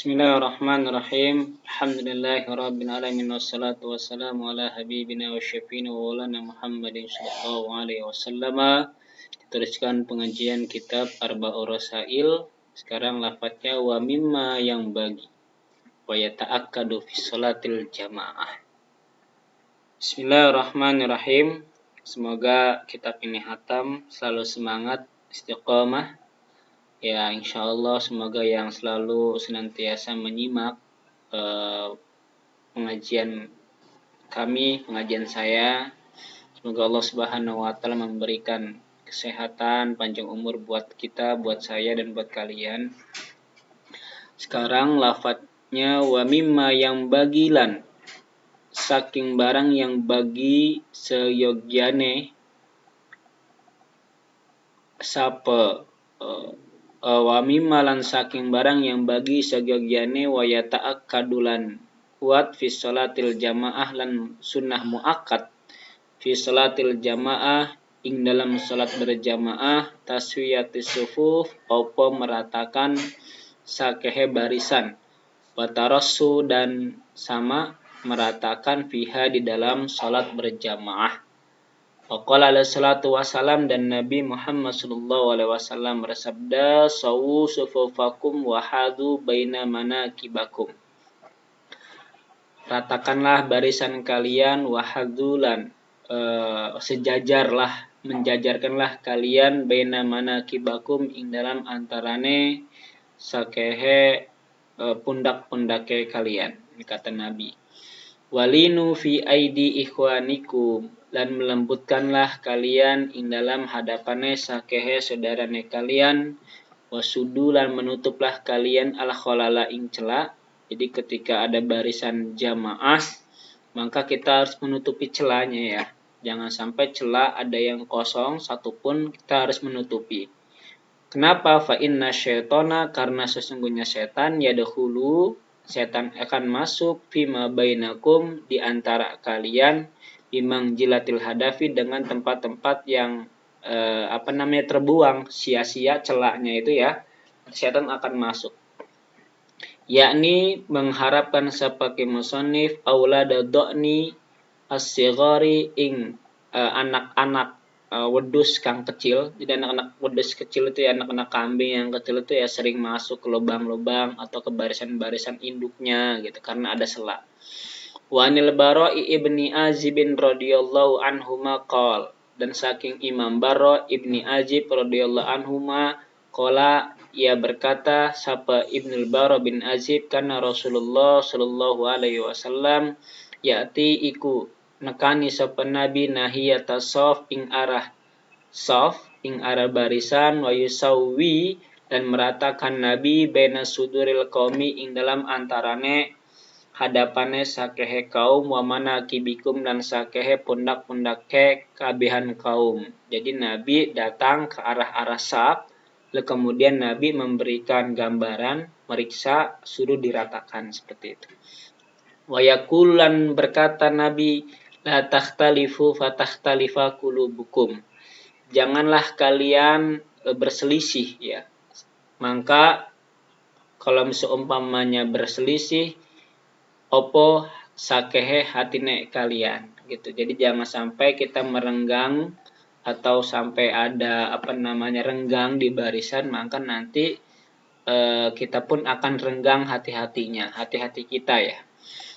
Bismillahirrahmanirrahim. Alhamdulillahirabbil alamin wassalatu wassalamu ala habibina wa syafiina wa maulana Muhammadin sallallahu alaihi wasallam. Teruskan pengajian kitab Arba'ur Rasail. Sekarang lafadznya wa mimma yang bagi wa yata'akkadu fi sholatil jamaah. Bismillahirrahmanirrahim. Semoga kitab ini hatam, selalu semangat, istiqomah. Ya, insya Allah semoga yang selalu senantiasa menyimak pengajian kami, pengajian saya. Semoga Allah Subhanahu wa Ta'ala memberikan kesehatan, panjang umur buat kita, buat saya dan buat kalian. Sekarang lafadznya wa mimma yang bagilan, saking barang yang bagi seyogyane sapa wa mimma lan saking barang yang bagi seyogyane wa yata'akkadulan kuat fi sholatil jamaah lan sunnah muakkad fi sholatil jamaah ing dalam salat berjamaah taswiyatis sufuf apa meratakan sakehe barisan wa tarassu dan sama meratakan fiha di dalam salat berjamaah. Waqala alaihi salatu wassalam, dan Nabi Muhammad sallallahu alaihi wasallam bersabda, sawu sufufakum wahadu baina manakibakum. Ratakanlah barisan kalian wahadulan, sejajarlah, menjajarkanlah kalian baina manakibakum ing dalam antarane sakehe pundak-pundake kalian. Ini kata Nabi. Walinu fi aidi ikhwanikum, dan melembutkanlah kalian ing dalam hadapane sakehe saudarane kalian, wasudu lan menutuplah kalian al kholala ing cela. Jadi ketika ada barisan jamaah, maka kita harus menutupi celahnya ya. Jangan sampai celah ada yang kosong satupun, kita harus menutupi. Kenapa? Fa inna syaitona, karena sesungguhnya setan yadkhulu, setan akan masuk fima bainakum, di antara kalian, bimang jilatil hadafi, dengan tempat-tempat yang terbuang sia-sia celahnya itu ya, setan akan masuk. Yakni mengharapkan sebagai musannif aulada do'ni as-sighari ing anak-anak wedus kang kecil. Jadi anak-anak wedus kecil itu ya, anak-anak kambing yang kecil itu ya sering masuk ke lubang-lubang atau ke barisan-barisan induknya gitu karena ada sela. Wa anil Bara'i ibni Azib radhiyallahu anhuma qol, dan saking Imam Bara ibni Azib radhiyallahu anhuma qala, ia berkata, sapa Ibnul Bara bin Azib, karena Rasulullah sallallahu alaihi wasallam ya'ti iku nekani sapa Nabi nahiyata shaf ing arah shaf, ing arah barisan, wa yusawwi, dan meratakan Nabi baina suduril qaumi ing dalam antarane hadapane sakehe kaum, wa manakibikum, dan sakehe pundak-pundake kabehan kaum. Jadi Nabi datang ke arah-arah shaf, lalu kemudian Nabi memberikan gambaran, meriksa, suruh diratakan seperti itu. Wa yaqulan, berkata Nabi, la takhtalifu fatakhtalifa qulubukum. Janganlah kalian berselisih ya. Maka kalau seumpamanya berselisih, opo sakehe hatine kalian gitu. Jadi jangan sampai kita merenggang atau sampai ada renggang di barisan, maka nanti kita pun akan renggang hati-hati kita ya.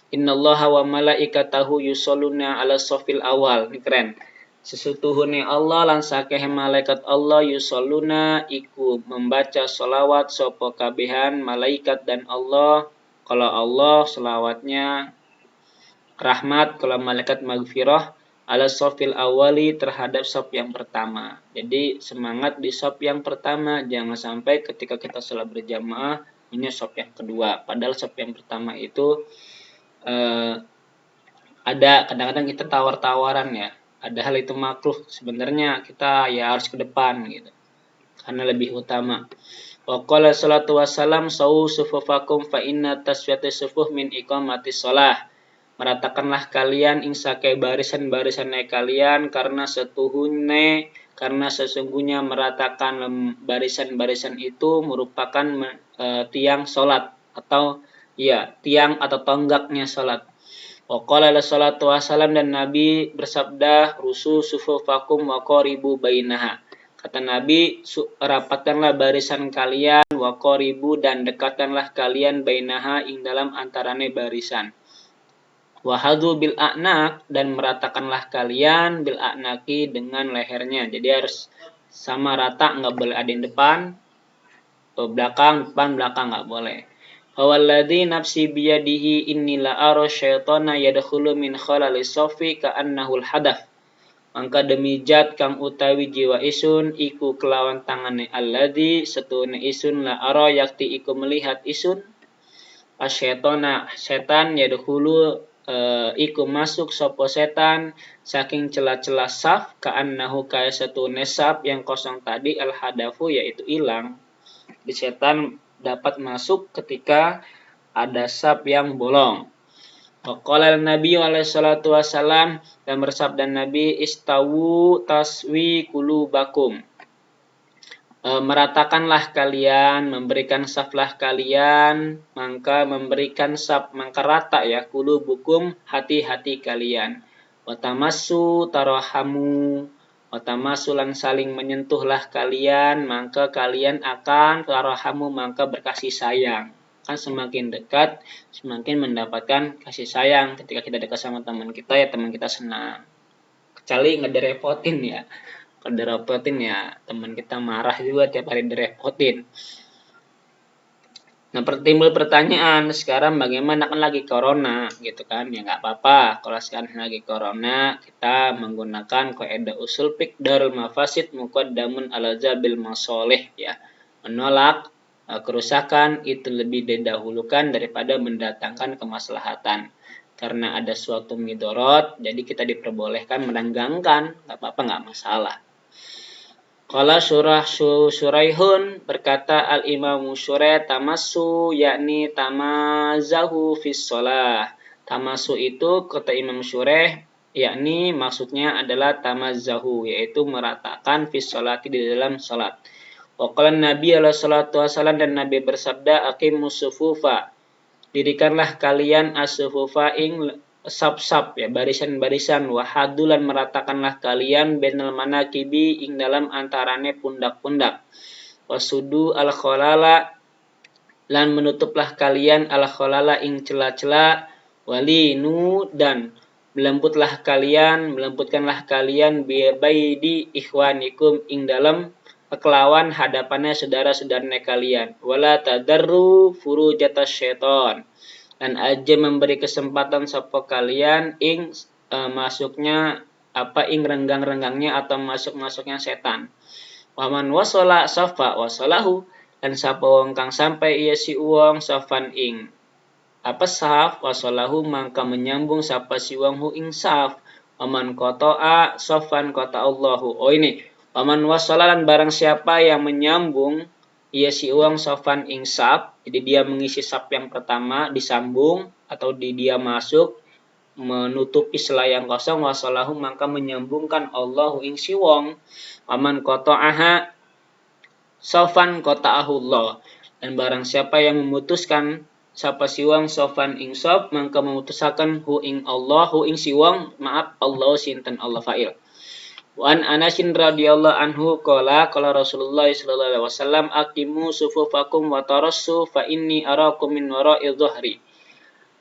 Innallaha wa malaikatahu yusholluna ala shofil awal. Ini keren. Sesutuhune Allah lan sakehe malaikat Allah yusholluna iku membaca sholawat sapa kabehan malaikat dan Allah. Kalau Allah selawatnya rahmat, kalau malaikat maghfirah, ala shofil awali, terhadap shaf yang pertama. Jadi semangat di shaf yang pertama, jangan sampai ketika kita sholat berjamaah ini shaf yang kedua. Padahal shaf yang pertama itu ada kadang-kadang kita tawar-tawaran ya. Ada hal itu makruh, sebenarnya kita ya harus ke depan gitu. Karena lebih utama. Wa qala salatu wassalam sawu sufufakum fa inna taswiyatis sufuf min iqamatis shalah. Meratakanlah kalian ing sakai barisan-barisannya kalian, karena sesungguhnya meratakan barisan-barisan itu merupakan tiang salat. atau ya tiang atau tonggaknya salat. Wa qala salatu wassalam, dan Nabi bersabda, rusu sufufakum wa qaribu bainaha. Kata Nabi, rapatkanlah barisan kalian, wa qaribu, dan dekatkanlah kalian, bainaha, ing dalam antarane barisan. Wahadu bil a'nak, dan meratakanlah kalian bil a'naki, dengan lehernya. Jadi harus sama rata, nggak boleh ada yang depan, belakang, belakang nggak boleh. Walladzi nafsi biyadihi inni la ara syaitana yadkhulu min khalalis safi ka'annahu al-hadath. Maka demi zat kang utawi jiwa isun iku kelawan tangane alladzi setune isun la ara yakti iku melihat isun asyaitana setan yadkhulu iku masuk sapa setan saking celah-celah saf ka'annahu kaya setune saf yang kosong tadi al-hadafu yaitu hilang. Di setan dapat masuk ketika ada saf yang bolong. Waqala Nabi alaihi salatu wasalam, dan bersabda Nabi, istawu taswi kulubakum. Meratakanlah kalian, memberikan saflah kalian, maka memberikan saf, maka rata ya, kulubukum, hati-hati kalian. Watamassu tarahamu, watamasulan saling menyentuhlah kalian, maka kalian akan tarahamu, maka berkasih sayang. Kan semakin dekat semakin mendapatkan kasih sayang. Ketika kita dekat sama teman kita ya teman kita senang, kecuali nggak direpotin ya. Kalau direpotin ya teman kita marah juga tiap hari direpotin. Nah, timbul pertanyaan, sekarang bagaimana, kan lagi corona gitu kan, ya nggak apa-apa kalau sekarang lagi corona kita menggunakan kaidah usul fiqh darul mafasid muqaddamun ala jabil masolih ya, menolak kerusakan itu lebih didahulukan daripada mendatangkan kemaslahatan. Karena ada suatu midorot, jadi kita diperbolehkan merenggangkan, nggak apa-apa, nggak masalah. Qala Suraihun, berkata al-Imamu Syuraih, tamassu yakni tamazahu fis shalah. Tamassu itu kata Imam Syuraih yakni maksudnya adalah tamazzahu, yaitu meratakan fis sholati, di dalam salat. Wa qala Nabi alaihi salatu wasallam, dan Nabi bersabda, aqimus sufufa, dirikanlah kalian as-sufufa ing sab-sab ya, barisan-barisan, wahadulan meratakanlah kalian bainal manakibi ing dalam antarane pundak-pundak, wasudu al-khalala, lan menutuplah kalian al-khalala ing celah-celah, walinu, dan melembutkanlah kalian bibaidi ikhwanikum ing dalam kelawan hadapannya saudara-saudaranya kalian, wala tadarru furujatas syaiton, dan aja memberi kesempatan sapa kalian ing masuknya ing renggang-renggangnya atau masuknya setan. Waman wasala safa wasalahu, dan sapa wong kang sampai iya si wong safan ing saf, wasalahu mangka menyambung sapa si wong hu ing saf. Waman qata'a safan qata'allahu. Oh ini waman wasalalan, barang siapa yang menyambung ia si uang sofan ing saf, jadi dia mengisi saf yang pertama disambung atau dia masuk menutupi sela yang kosong, wasalahu maka menyambungkan Allahu ing si wong. Waman qata'aha sofan qata'ahullah, dan barang siapa yang memutuskan sapa si wong sofan ing saf, maka memutuskan hu ing Allah, hu ing si wong, maaf Allah sinten Allah fa'il. Wan Anasin radhiyallahu anhu qala Rasulullah sallallahu alaihi wasallam, aqimu sufufakum wa tarassu fa inni arakum min wara'i dhahri.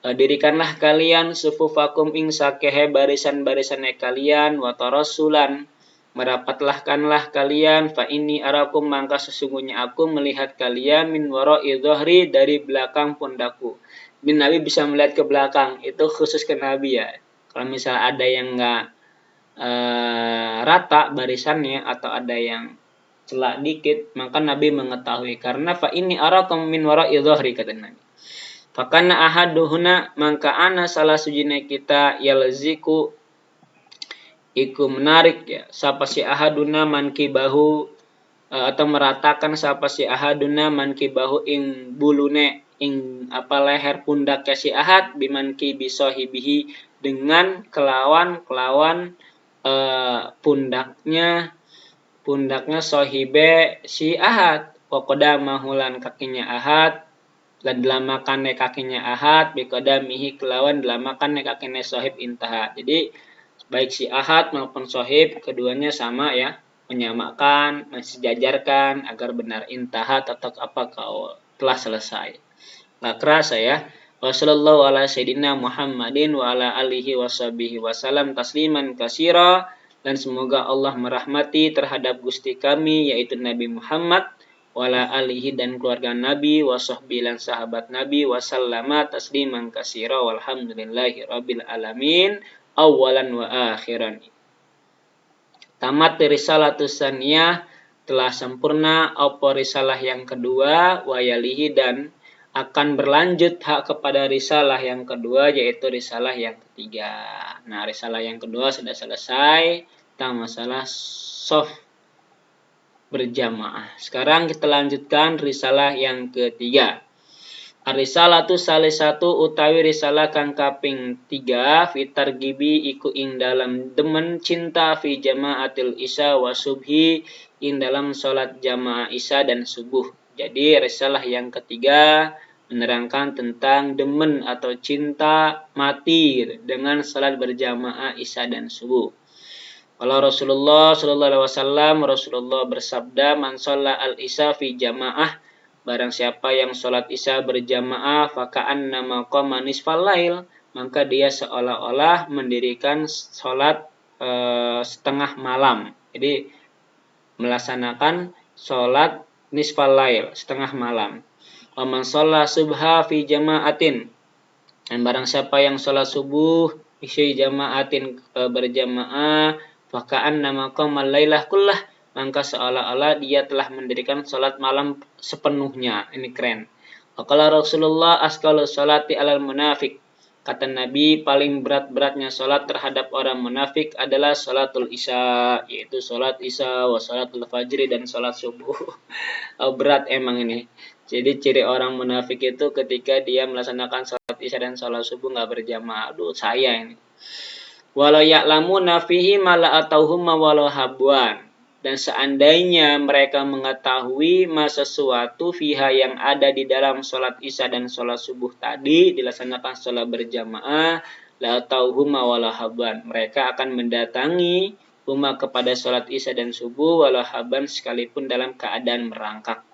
Dirikanlah kalian sufufakum ing sakehe barisan-barisane kalian, wa tarassulan, merapatlahkanlah kalian, fa inni arakum mangka sesungguhnya aku melihat kalian, min wara'i dhahri, dari belakang pundakku. Nabi bisa melihat ke belakang, itu khusus ke Nabi ya. Kalau misal ada yang enggak rata barisannya atau ada yang celak dikit, maka Nabi mengetahui, karena fa inni arakum min wara'i dhahri, kata Nabi. Fakana ahaduhuna, maka ana salah sujine kita, yalziku iku menarik ya, sapa si ahaduna mankibahu, atau meratakan sapa si ahaduna mankibahu ing bulune ing leher pundak si ahad, bimanki bisahibihi, dengan kelawan pundaknya sohibe si ahad, wakoda mahulan kakinya ahad, lan delamakannya kakinya ahad biqadamihi kelawan delamakannya kakinya sohib intaha. Jadi baik si ahad maupun sohib keduanya sama ya, menyamakan, mensejajarkan agar benar intaha tetap apa kau telah selesai. Nggak kerasa ya. Wassallallahu ala sayyidina Muhammadin wa ala alihi washabihi wasallam tasliman katsira, dan semoga Allah merahmati terhadap gusti kami yaitu Nabi Muhammad wala alihi dan keluarga Nabi wasahbi dan sahabat Nabi wasallama tasliman katsira walhamdulillahi rabbil alamin awalan wa akhiran. Tamat risalatus tsaniyah, telah sempurna apa risalah yang kedua, wayalihi dan akan berlanjut hak kepada risalah yang kedua yaitu risalah yang ketiga. Nah, risalah yang kedua sudah selesai tentang masalah soft berjamaah. Sekarang kita lanjutkan risalah yang ketiga. Arisalatu salisatu utawi risalah kang kaping 3 fitar gibi iku ing dalam demen cinta fi jamaatil isya wa subhi ing dalam salat jamaah isya dan subuh. Jadi risalah yang ketiga menerangkan tentang demen atau cinta mati dengan salat berjamaah isya dan subuh. Kalau Rasulullah sallallahu alaihi wasallam, Rasulullah bersabda, man shalla al-isya fi jamaah, barang siapa yang sholat isya berjamaah, faka'annama qama nisfal lail, maka dia seolah-olah mendirikan sholat setengah malam. Jadi melaksanakan sholat nisfal lail, setengah malam. Wa man shalla subha fi jama'atin, dan barang siapa yang sholat subuh fi jama'atin berjamaah, faka'annama qama lailah kullah, maka seolah-olah dia telah mendirikan sholat malam sepenuhnya. Ini keren. Qala Rasulullah asqalu sholati alal munafik. Kata Nabi, paling berat-beratnya sholat terhadap orang munafik adalah sholatul isya, yaitu sholat isya wa sholatul fajri dan sholat subuh. Berat emang ini. Jadi ciri orang munafik itu ketika dia melaksanakan sholat isya dan sholat subuh nggak berjamaah. Aduh, saya ini. Walau ya'lamuna fihi mala atauhum walau habwan. Dan seandainya mereka mengetahui sesuatu fiha yang ada di dalam sholat isya dan sholat subuh tadi dilaksanakan sholat berjamaah, la tauhuma wala haban, mereka akan mendatangi huma kepada sholat isya dan subuh wala haban sekalipun dalam keadaan merangkak.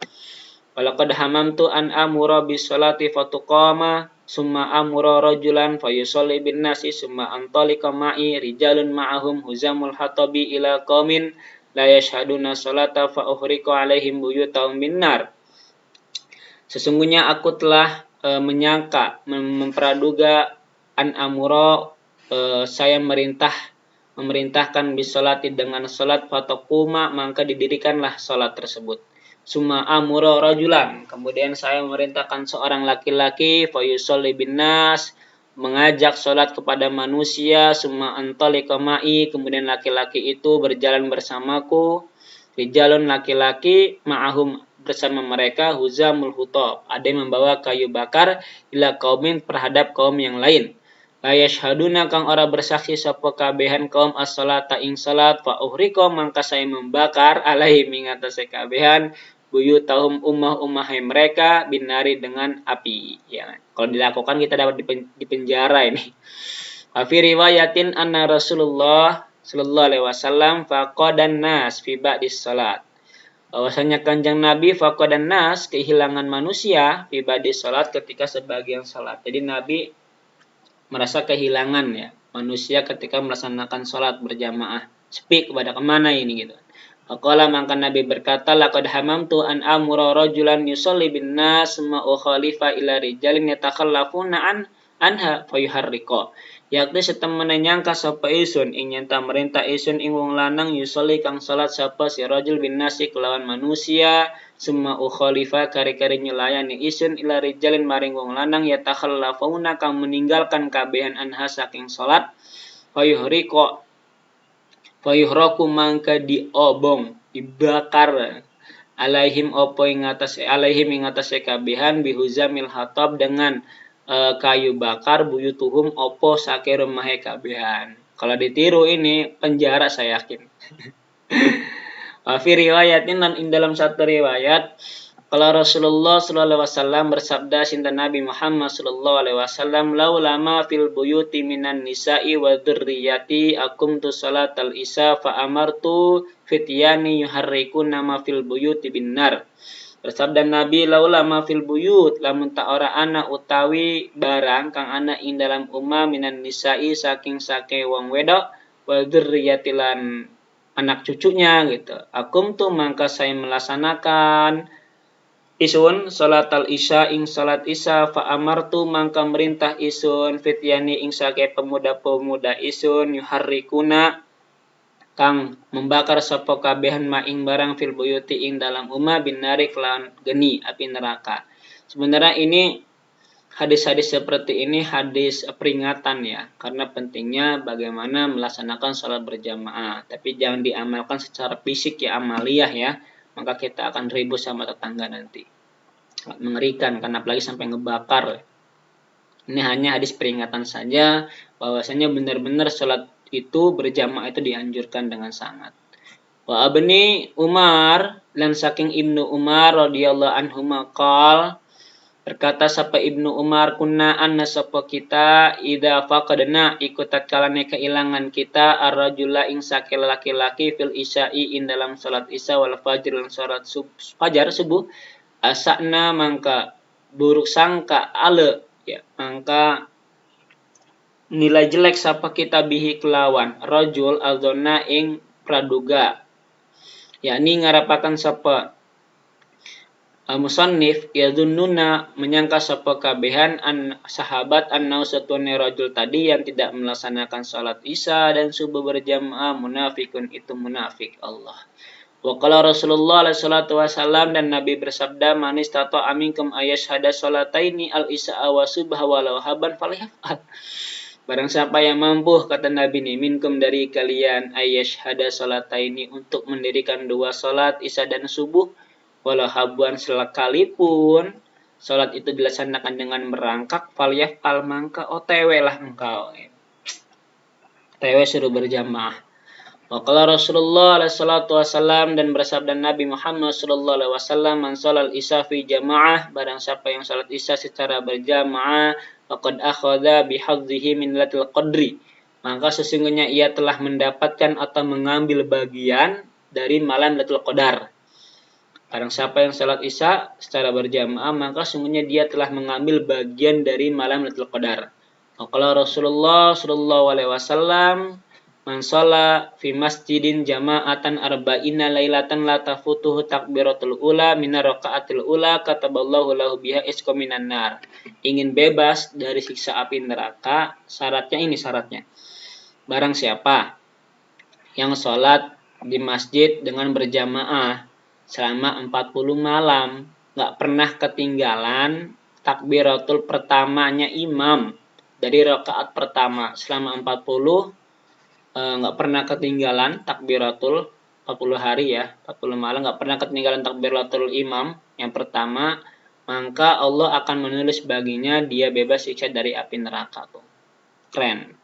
Walaqad hamamtu an amura bis sholati fatuqama summa amura rajulan fayusolli bin nasi summa antolika ma'i rijalun ma'ahum huzamul hatabi ila qaumin la yashhaduna sholata fa uhriqu alaihim buyutahum binnar. Sesungguhnya aku telah menyangka, mempraduga an amura, saya memerintahkan bisolati dengan salat fataquma, maka didirikanlah salat tersebut. Summa amura rajulan, kemudian saya memerintahkan seorang laki-laki fayusolli binnas, mengajak sholat kepada manusia, summa antolika ma'i, kemudian laki-laki itu berjalan bersamaku, rijalun laki-laki ma'ahum bersama mereka, huzamul hutab, ada yang membawa kayu bakar, ila qaumin terhadap kaum yang lain. La yashhaduna kang ora bersaksi sapa kabehan kaum as-sholata ing salat, fa uhriqa mangka saya membakar alaihi mingatase kabehan buyutahum ummah mereka binari dengan api. Ya, kalau dilakukan kita dapat dipenjara ini. Fi riwayatin anna Rasulullah sallallahu alaihi wasallam faqadan nas fi ba'dis salat. Bahwasanya Kanjeng Nabi faqadan nas, kehilangan manusia fi ba'dis salat, ketika sebagian salat. Jadi Nabi merasa kehilangan ya manusia ketika melaksanakan salat berjamaah. Sepi, kepada kemana ini gitu. Faqala, maka Nabi berkata, laqad hamamtu an amura rajulan yusolli bin nas ma ukhalifa ila rijalin yatakhallafuna anha fayuharriqa. Yakni setemene nyangka sapa isun ing nyenta merintah isun ing wong lanang yusolli kang salat sapa si rajul bin nasi kelawan manusia, summa ukhalifa kari-kari nyulayani isun ila rijalin maring wong lanang yatakhallafuna kang meninggalkan kabehan anha saking salat, fayuharriqa fayuhraku mangka diobong, dibakar alaihim opo ing atase kabehan bihuzamil hatab dengan kayu bakar buyutuhum opo sake rumahe kabehan. Kalau ditiru ini penjara saya yakin. Fi riwayatin, dan dalam satu riwayat Kalau Rasulullah sallallahu alaihi wasallam bersabda sinta Nabi Muhammad sallallahu alaihi wasallam, laula ma fil buyuti minan nisa'i wa dzurriyyati akumtu salatal isya fa amartu fityani yuharrikuna ma fil buyuti binnar. Bersabda Nabi, laula ma fil buyut, lamun ta ora ana utawi barang kang ana ing dalam umma minan nisa'i saking sake wong wedok wa dzurriyyati lan anak cucunya gitu. Akumtu mangka saya melaksanakan isun salatal isya ing salat isya fa amartu mangka merintah isun fityani ing sake pemuda-pemuda isun yuharrikuna kang membakar sapa kabehan ma ing barang fil buyuti ing dalam umma bin nari kelawan geni api neraka. Sebenarnya ini hadis-hadis seperti ini hadis peringatan ya, karena pentingnya bagaimana melaksanakan sholat berjamaah. Tapi jangan diamalkan secara fisik ya, amaliyah ya, maka kita akan ribut sama tetangga nanti. Mengerikan, karena apalagi sampai ngebakar. Ini hanya hadis peringatan saja, bahwasanya benar-benar sholat itu berjamaah itu dianjurkan dengan sangat. Wa abni Umar lan saking Ibnu Umar radhiyallahu anhu maqal berkata sapa Ibnu Umar kunna anna sapa kita idza faqadna ikut tatkalane keilangan kita ar-rajula ing sake laki-laki fil isya'i ing dalam salat isya wal fajr lan salat fajar subuh asakna mangka buruk sangka ale ya mangka nilai jelek sapa kita bihi kelawan rajul adzonna ing praduga yakni ngarapakan sapa musannif yadunnuna menyangka sapa kabehan an sahabat annau satune rajul tadi yang tidak melaksanakan salat isya dan subuh berjamaah munafikun itu munafik Allah. Wa qala Rasulullah alaihi salatu wasallam dan Nabi bersabda man istata aminkum ayashhada salataini al isya wa subha walau haban falyafal. Barang siapa yang mampu, kata Nabi ini, minkum dari kalian ayashhada salataini untuk mendirikan dua salat isya dan subuh, walau habuan sekalipun salat itu dilaksanakan dengan merangkak, falyafal mangka otw lah engkau. OTW suruh berjamaah. Wa qala Rasulullah alaihi salatu wasallam dan bersabda Nabi Muhammad sallallahu alaihi wasallam man shalal isya fi jamaah barang siapa yang salat isya secara berjamaah faqad akhadha bihadzihi min lailatul qadri maka sesungguhnya ia telah mendapatkan atau mengambil bagian dari malam Lailatul Qadar. Barang siapa yang salat isya secara berjamaah maka sesungguhnya dia telah mengambil bagian dari malam Lailatul Qadar. Qala Rasulullah sallallahu alaihi wasallam man shalla fi masjidin jama'atan arba'ina lailatan la tafutuhu takbiratul ula minar raka'atil ula kataballahu lahu biha isqa minan nar. Ingin bebas dari siksa api neraka, syaratnya. Barang siapa yang sholat di masjid dengan berjamaah selama 40 malam, gak pernah ketinggalan takbiratul pertamanya imam dari rakaat pertama selama 40 nggak pernah ketinggalan takbiratul 40 hari ya 40 malam nggak pernah ketinggalan takbiratul imam yang pertama maka Allah akan menulis baginya dia bebas siksa dari api neraka tuh keren.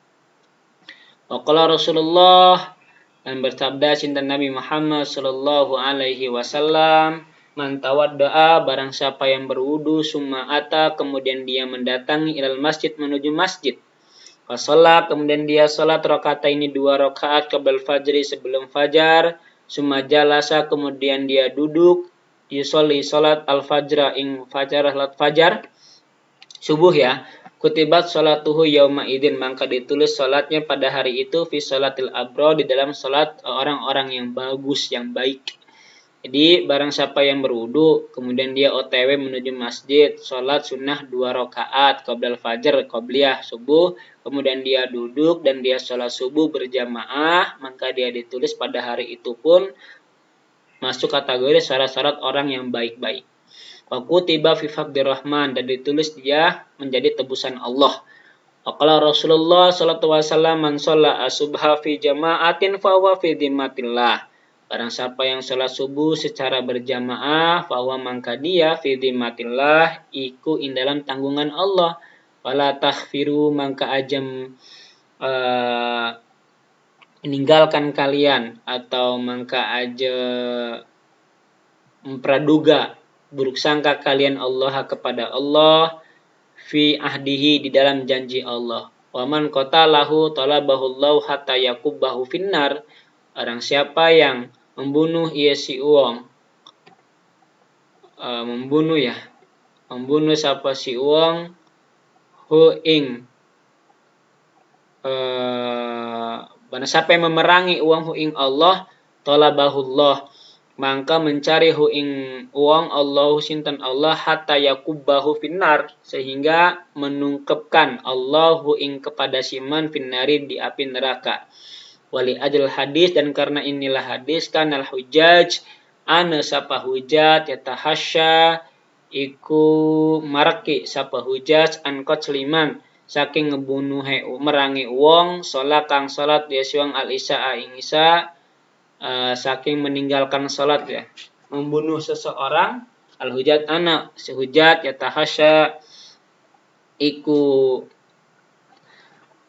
Waqala Rasulullah dan bersabda cinta Nabi Muhammad sallallahu alaihi wasallam man tawaddaa barang siapa yang berwudu summa ata kemudian dia mendatangi ilal masjid menuju masjid Fasolah kemudian dia salat rakaat ini 2 rakaat qabla fajri sebelum fajar, summa jalasa kemudian dia duduk, yusolli salat al-fajra ing fajar subuh ya. Kutibat salatuhu yauma idin maka ditulis salatnya pada hari itu fi salatil abro di dalam salat orang-orang yang bagus yang baik. Jadi barang siapa yang berwudu kemudian dia OTW menuju masjid, sholat sunnah 2 rakaat qabla fajar, qabliyah subuh, kemudian dia duduk dan dia sholat subuh berjamaah, maka dia ditulis pada hari itu pun masuk kategori syarat-syarat orang yang baik-baik. Wa kutiba fi fadlir rahman dan ditulis dia menjadi tebusan Allah. Waqala Rasulullah sallallahu alaihi wasallam man shalla asubha fi jama'atin fa huwa fi dhimmatillah. Barang siapa yang sholat subuh secara berjamaah, bahwa mangka dia fi dhimmatillah iku in dalam tanggungan Allah. Wala takhfiru mangka ajam meninggalkan kalian atau mangka aja mempraduga buruk sangka kalian Allah kepada Allah fi ahdihi di dalam janji Allah. Waman qatalahu talabahullahu hatta yakubbahu finnar. Orang siapa yang membunuh ia si uang, membunuh siapa si uang hu ing barang siapa yang memerangi uang hu ing Allah talabahullah, maka mencari hu ing uang Allahu sinten Allah hatta yakubbahu finnar, sehingga menungkepkan Allahu ing kepada siman finnari di api neraka. Wali ajal hadis, dan karena inilah hadis kanal hujaj ana sapa hujat yatahasya iku maraki sapa hujaj an qatliman saking ngebunuh merangi wong salat kang salat dia siwang al isya ing isya, saking meninggalkan salat ya, membunuh seseorang. Al hujat anak si hujat yatahasya iku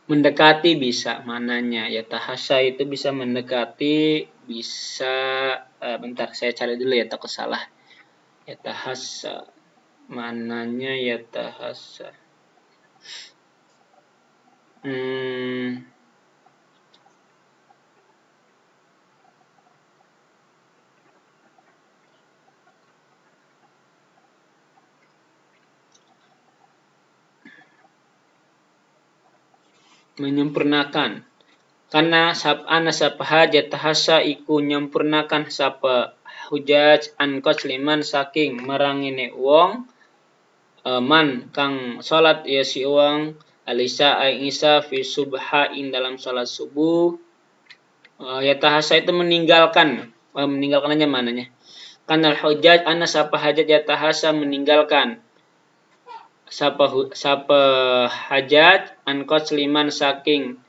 mendekati, bisa mananya yatahasya itu bisa mendekati, bisa bentar saya cari dulu ya, takut salah. Yatahasya mananya yatahasya menyempurnakan. Karena ana sapa hajat tahasa iku nyempurnakan sapa hujaj an qasliman saking merangine wong man kang salat ya si wong alisa ing isa fi subha ing dalam salat subuh. Ya tahasa itu meninggalkan aja mananya. Kanal hujaj ana sapa hajat ya tahasa meninggalkan sapa hajat an qasliman saking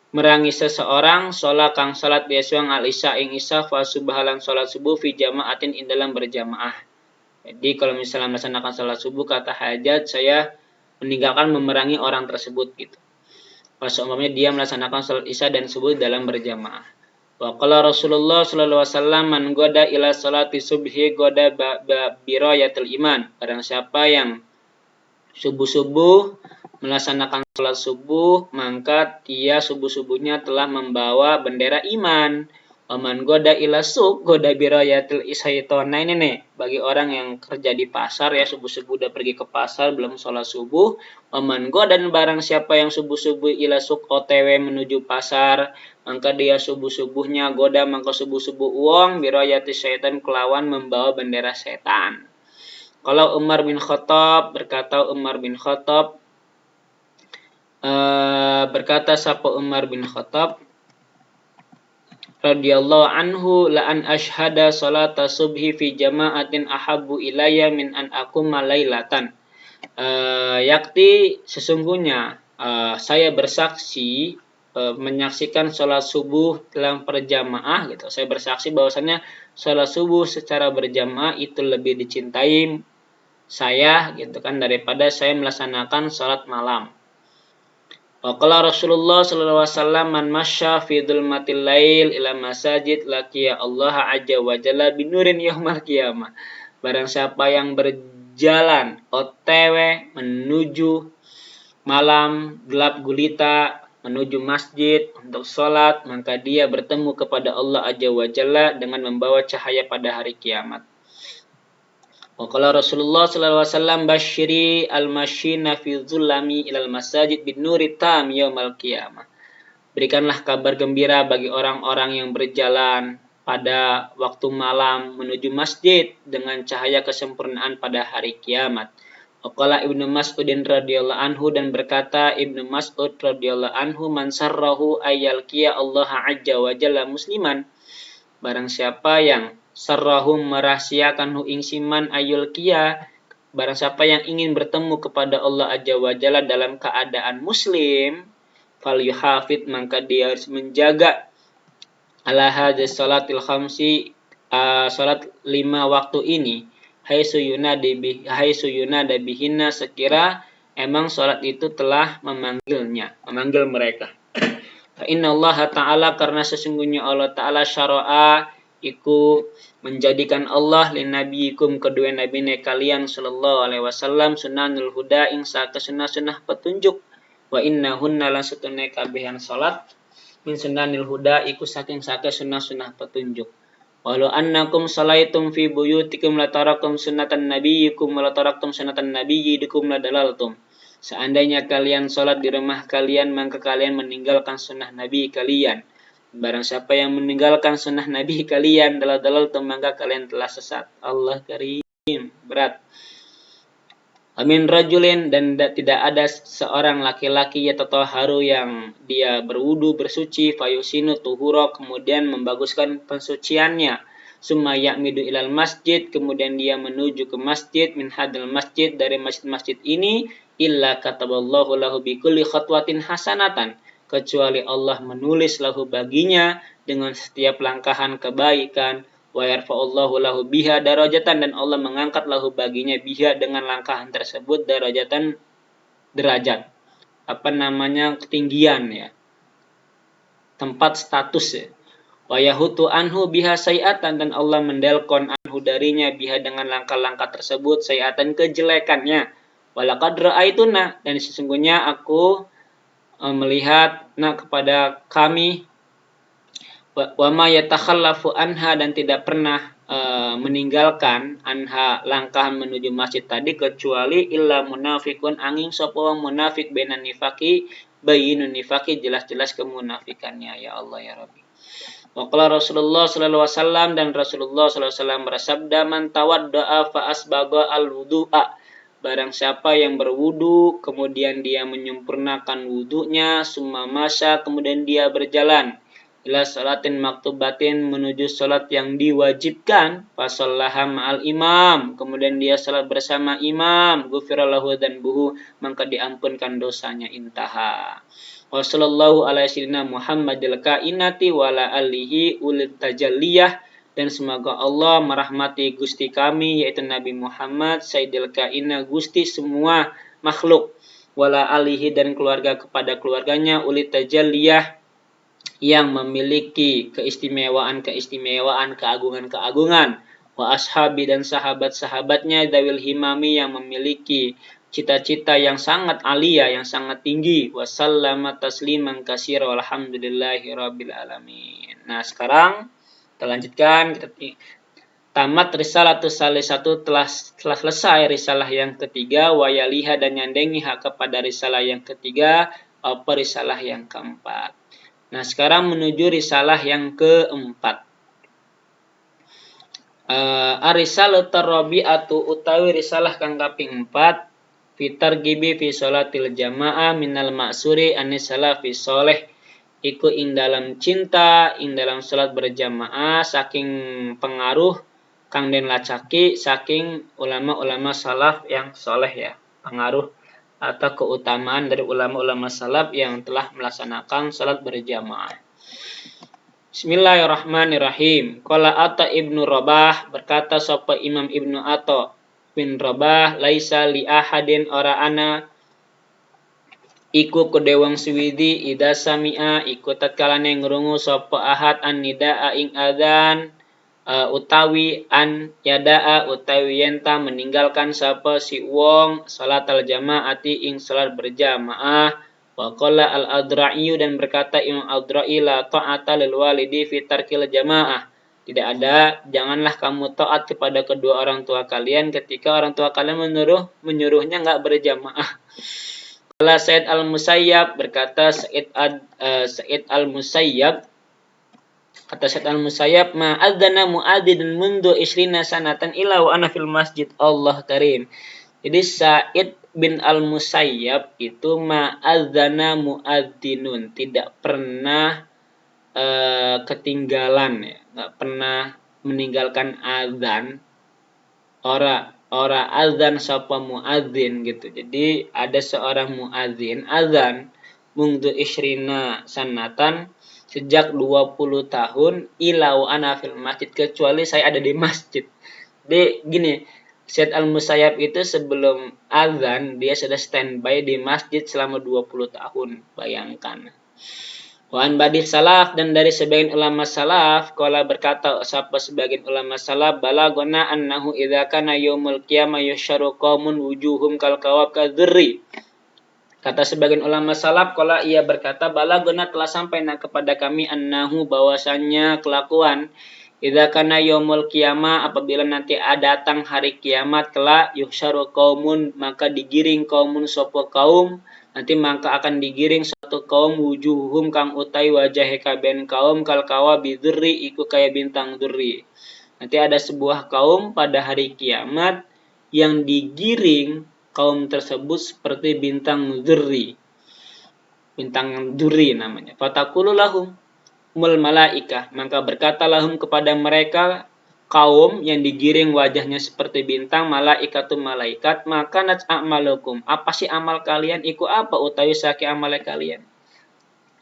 merangi seseorang sholat kang sholat biasuang al isya ing isya fa subhalan sholat subuh fi jamaatin in dalam berjamaah. Jadi kalau misalnya melaksanakan sholat subuh kata hajat, saya meninggalkan memerangi orang tersebut gitu. Pas umpamanya dia melaksanakan sholat isya dan subuh dalam berjamaah. Wa qala Rasulullah sallallahu alaihi wasallam man goda ila sholati subhi goda birayatul iman. Barang siapa yang subuh-subuh melaksanakan sholat subuh, maka dia subuh-subuhnya telah membawa bendera iman. Waman goda ila suq goda birayatil isyaitona. Ini nih, bagi orang yang kerja di pasar ya, subuh-subuh udah pergi ke pasar belum sholat subuh. Waman goda, dan barang siapa yang subuh-subuh ila suq otw menuju pasar, maka dia subuh-subuhnya goda maka subuh-subuh uang birayatil syaitan kelawan membawa bendera setan. Kalau Umar bin Khattab, berkata Umar bin Khattab, berkata sapa Umar bin Khattab radhiyallahu anhu, la an ashhada salata subhi fi jama'atin ahabbu ilayya min an aquma lailatan. Yakti sesungguhnya saya bersaksi menyaksikan sholat subuh dalam berjamaah gitu. Saya bersaksi bahwasannya sholat subuh secara berjamaah itu lebih dicintai saya gitu kan daripada saya melaksanakan sholat malam. Waqala Rasulullah sallallahu alaihi wasallam man masya fi dzulmatil lail ila masajid laqiya Allah azza wa jalla binurin yaumal qiyamah. Barang siapa yang berjalan otw menuju malam gelap gulita menuju masjid untuk sholat, maka dia bertemu kepada Allah azza wa jalla dengan membawa cahaya pada hari kiamat. Waqala Rasulullah sallallahu alaihi wasallam basyiri al-masyina fi dzulami ilal masajid bin nuri tam yaumal qiyamah. Berikanlah kabar gembira bagi orang-orang yang berjalan pada waktu malam menuju masjid dengan cahaya kesempurnaan pada hari kiamat. Waqala Ibnu Mas'udin radhiyallahu anhu, dan berkata Ibnu Mas'ud radhiyallahu anhu, man sarrahu ayyal qiya Allah azza wa jalla musliman. Barang siapa yang sarrahum merahsiakan hu ing siman ayul kia, barang siapa yang ingin bertemu kepada Allah azza wa jalla dalam keadaan muslim, fal yuhafid, maka dia harus menjaga ala hadhihi salatil khamsi, salat 5 waktu ini, haitsu yunada bihinna, sekira emang salat itu telah memanggil mereka. Fa inna Allah ta'ala, karena sesungguhnya Allah ta'ala syara'a iku menjadikan Allah lin nabiyikum kedua nabi kalian sallallahu alaihi wasallam sunanul huda ing saka sunah-sunah petunjuk wa innahunna la satune kabehan salat min sunanil huda iku saking saka sunah-sunah petunjuk. Walau annakum salaitum fi buyutikum latarakum sunatan nabiyyikum latarakum sunatan nabiyyikum ladalaltum. Seandainya kalian salat di rumah kalian maka kalian meninggalkan sunnah nabi kalian. Barang siapa yang meninggalkan sunnah nabi kalian dalal-dalal maka kalian telah sesat. Allah karim, berat. Amin rajulin, dan tidak ada seorang laki-laki yatataharu yang dia berwudu bersuci fayusinu tuhuro kemudian membaguskan pensuciannya. Summa ya'midu ilal masjid kemudian dia menuju ke masjid min hadal masjid dari masjid-masjid ini illa kataballahu lahu bikulli khatwatin hasanatan kecuali Allah menulis lahu baginya dengan setiap langkahan kebaikan wa yarfa'ullahu lahu biha darajatan dan Allah mengangkat lahu baginya biha dengan langkahan tersebut darajatan derajat ketinggian ya tempat status ya wa yahutu anhu biha sayiatan dan Allah mendelkon anhu darinya biha dengan langkah-langkah tersebut sayiatan kejelekannya walaqad ra'aituna dan sesungguhnya aku melihat kepada kami wa ma yatakhallafu anha dan tidak pernah meninggalkan anha langkahan menuju masjid tadi kecuali illa munafikun angin sapa wong munafik benan nifaki bayinun nifaki jelas-jelas kemunafikannya ya Allah ya Rabbi. Wa qala Rasulullah sallallahu alaihi wasallam dan Rasulullah sallallahu alaihi wasallam bersabda man tawaddaa fa asbaga al-wudu'a barang siapa yang berwudu kemudian dia menyempurnakan wudunya summa masya kemudian dia berjalan ila salatin maktubatin menuju salat yang diwajibkan fasallaha ma'al imam kemudian dia salat bersama imam ghufira lahu dzanbuhu maka diampunkan dosanya intaha. Wa sallallahu ala sayyidina Muhammadil kainati wa ala alihi ulil tajalliyah dan semoga Allah merahmati Gusti kami yaitu Nabi Muhammad Sayyidil Kaina Gusti semua makhluk wala alihi dan keluarga kepada keluarganya ulit tajalliyah yang memiliki keistimewaan keagungan wa ashabi dan sahabat-sahabatnya dawil himami yang memiliki cita-cita yang sangat alia yang sangat tinggi wa sallama tasliman katsira walhamdulillahi rabbil alamin. Nah, sekarang kita lanjutkan, kita tamat risalatus salisatu telah selesai risalah yang ketiga wayaliha dan nyandengi hak kepada risalah yang ketiga apa risalah yang keempat. Nah, sekarang menuju risalah yang keempat. Arisalatu rabi'atu utawi risalah kang kaping 4 fitar gibi fi sholatil jamaah minal ma'suri anisala fi sholeh iku ing dalam cinta ing dalam salat berjamaah saking pengaruh kang den lacaki saking ulama-ulama salaf yang soleh ya pengaruh atau keutamaan dari ulama-ulama salaf yang telah melaksanakan salat berjamaah. Bismillahirrahmanirrahim. Qala Atta ibnu Rabah berkata sapa Imam Ibnu Atta bin Rabah laisa li ahadin ora ana iku kedewang suwidi ida sami'a iku tatkalane ngrungu sapa ahad an nidaa ing adzan utawi an yadaa utawi yenta meninggalkan sapa si wong salatal jamaati ing salat berjamaah wa qala al-adra'i dan berkata Imam Adra'i la ta'ata lil walidi fi tarkil jamaah tidak ada janganlah kamu taat kepada kedua orang tua kalian ketika orang tua kalian menyuruhnya enggak berjamaah. Qala Said al-Musayyab berkata Said al-Musayyab kata Said al-Musayyab ma adzana muadzin mundu isrina sanatan ila wa ana fil masjid Allah karim. Jadi Said bin al-Musayyab itu ma adzana muadzinun tidak pernah ketinggalan ya, enggak pernah meninggalkan azan ora azan sapa muadzin gitu. Jadi ada seorang muadzin azan mundu isrina sanatan sejak 20 tahun ilau ana fil masjid kecuali saya ada di masjid. Jadi gini, Said al-Musayyab itu sebelum azan dia sudah standby di masjid selama 20 tahun. Bayangkan. Wa an ba'di salaf, dan dari sebagian ulama salaf, qala berkata sapa sebagian ulama salaf, balagona annahu idza kana yaumul qiyamah yusyaru qaumun wujuhum kal kawab kadzurri. Kata sebagian ulama salaf, qala ia berkata, balagona telah sampai kepada kami annahu bahwasannya kelakuan idza kana yaumul qiyamah, apabila nanti datang hari kiamat kelak, yusyaru qaumun maka digiring qaumun sapa kaum, nanti maka akan digiring satu kaum wujuhum kang utai wajah kabeh kaum kal kawa bidzurri iku kaya bintang dzurri. Nanti ada sebuah kaum pada hari kiamat yang digiring kaum tersebut seperti bintang dzurri. Bintang dzurri namanya. Fataqulu lahum mul malaikah, maka berkatalahum kepada mereka kaum yang digiring wajahnya seperti bintang, malaikatun malaikat, maka a'malukum, apa sih amal kalian, iku apa utawi saki amal kalian.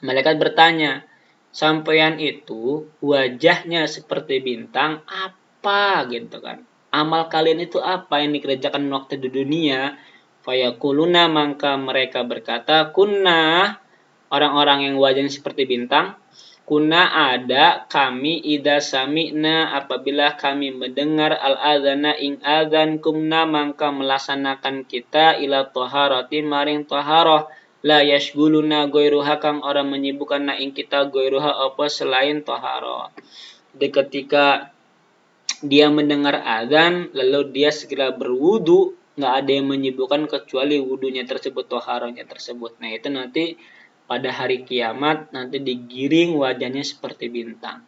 Malaikat bertanya, sampeyan itu wajahnya seperti bintang, apa gitu kan, amal kalian itu apa yang dikerjakan waktu di dunia. Fayakuluna, maka mereka berkata, kunna, orang-orang yang wajahnya seperti bintang, kuna ada kami ida sami'na, apabila kami mendengar al-adzana ing adzan, kumna maka melaksanakan kita ila taharati maring taharah, la yashguluna goiruha kang orang menyibukkan na ing kita goiruha apa selain taharah. Jadi ketika dia mendengar adzan lalu dia segera berwudu, nggak ada yang menyibukkan kecuali wudunya tersebut, taharahnya tersebut. Nah itu nanti pada hari kiamat nanti digiring wajahnya seperti bintang.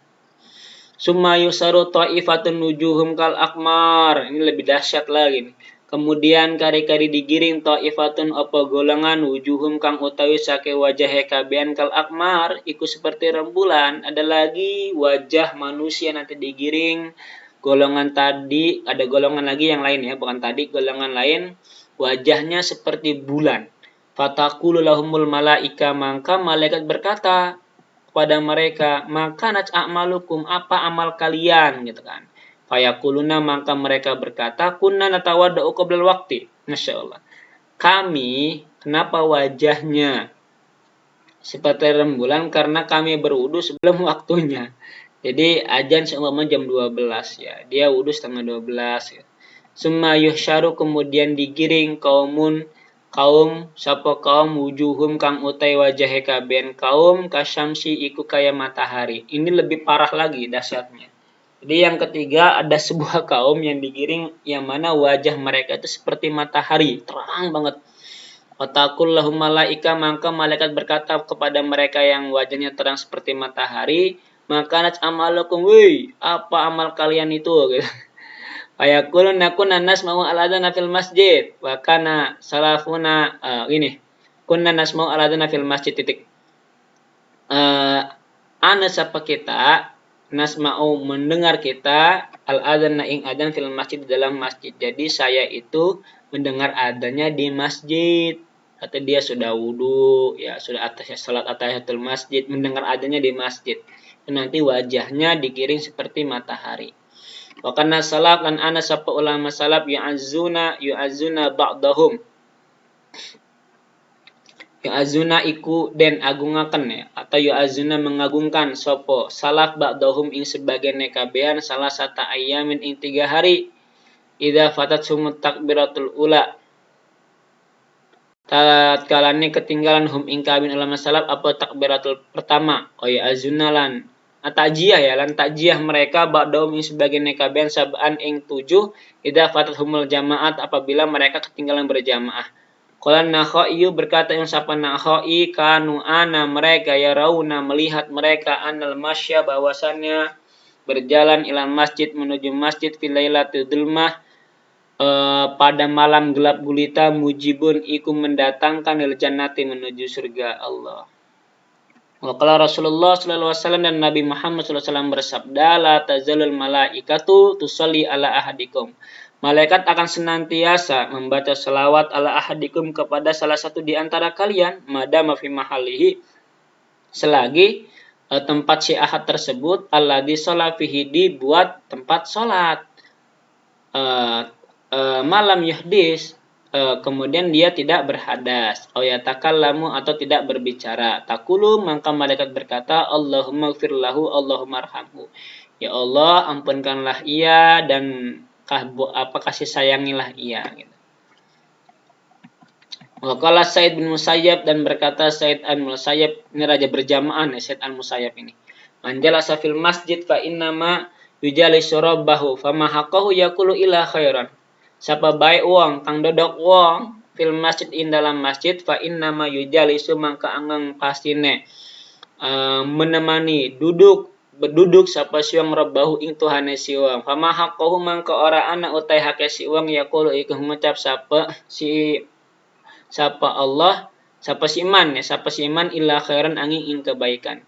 Summa yusaru ta'ifatun wujuhum kal akmar. Ini lebih dahsyat lagi nih. Kemudian kari-kari digiring ta'ifatun apa golongan wujuhum kang utawi sake wajah kabehan kal akmar iku seperti rembulan. Ada lagi wajah manusia nanti digiring golongan tadi, ada golongan lagi yang lain ya, bukan tadi, golongan lain wajahnya seperti bulan. Fataqulu lahumul malaika, maka malaikat berkata kepada mereka, maka a'malukum, apa amal kalian gitu kan. Fayaquluna, maka mereka berkata, kunna natawadda'u qablal waqti. Masyaallah. Kami kenapa wajahnya seperti rembulan, karena kami berwudu sebelum waktunya. Jadi azan seumpama jam 12 ya. Dia wudu setengah 12 ya. Summa yuhsyaru, kemudian digiring kaum sapa kaum wujuhum kang utai wajah kabeh kaum kasyamsi iku kaya matahari. Ini lebih parah lagi dahsyatnya. Jadi yang ketiga ada sebuah kaum yang digiring yang mana wajah mereka itu seperti matahari, terang banget. Watakul lahum malaika, maka malaikat berkata kepada mereka yang wajahnya terang seperti matahari, maka amalukum, woi, apa amal kalian itu gitu. Ayaqulun nakun nasma'u al-adzana fil masjid wa kana salafuna ini kunna nasma'u al-adzana fil masjid titik. Ana sapa kita nasma'u mendengar kita al-adzana ing adzan fil masjid dalam masjid. Jadi saya itu mendengar adzannya di masjid. Atau dia sudah wudu ya, sudah salat atahiyatul masjid, mendengar adzannya di masjid. Nanti wajahnya digiring seperti matahari. Wa kana salaf lan ana sapa ulama salaf yu'azzuna ba'dahum. Yu'azzuna iku den agungaken ya, atau yu'azzuna mengagungkan sapa salaf ba'dahum ing sebagian kabehan salah sata ayamin ing 3 hari. Idza fatat sumut takbiratul ula. Tatkalane ketinggalan hum ing kabin ulama salaf apa takbiratul pertama. Oh yu'azzuna lan takjiyah ya, lan takjiyah mereka ba'dahum ing sebagian kabehan sab'an ing 7 idza fatathumul jamaat, apabila mereka ketinggalan berjamaah. Qala Nakhai, berkata yang sapa Nakhai, kanu ana mereka ya rauna melihat mereka anal masya bahwasannya berjalan ila masjid menuju masjid fil lailatul dzulmah pada malam gelap gulita mujibun iku mendatangkan lil jannati menuju surga Allah. Waqala Rasulullah sallallahu alaihi wasallam, dan Nabi Muhammad sallallahu alaihi wasallam bersabda, la tazalul malaikatu tusalli ala ahadikum. Malaikat akan senantiasa membaca selawat ala ahadikum kepada salah satu di antara kalian, madama fi mahalihi, selagi tempat si ahad tersebut alladzi shalla fihi, dibuat tempat salat. Malam yuhdis, kemudian dia tidak berhadas, au yatakallamu atau tidak berbicara. Takulu maka malaikat berkata, Allahumma gfir lahu, Allahumma arhamhu. Ya Allah, ampunkanlah ia dan kasih sayangilah ia. Gitu. Waqala Said bin Musayyab dan berkata Said al-Musayyab, ini raja berjamaah nih Said al-Musayyab ini. Manjalasa fil masjid fa innama yujalisu rabbahu fama haqqahu yaqulu ila khairan. Siapa baik wong kang dodok wong fil masjid in dalam masjid fa innama yujalisu mangka angang pastine menemani berduduk sapa siwang rabbahu ing tuhane siwang. Fama haqqahu mangka ora ana utai hake siwang yaqulu iku ngucap sapa Allah sapa si iman illa khairan angin ing kebaikan.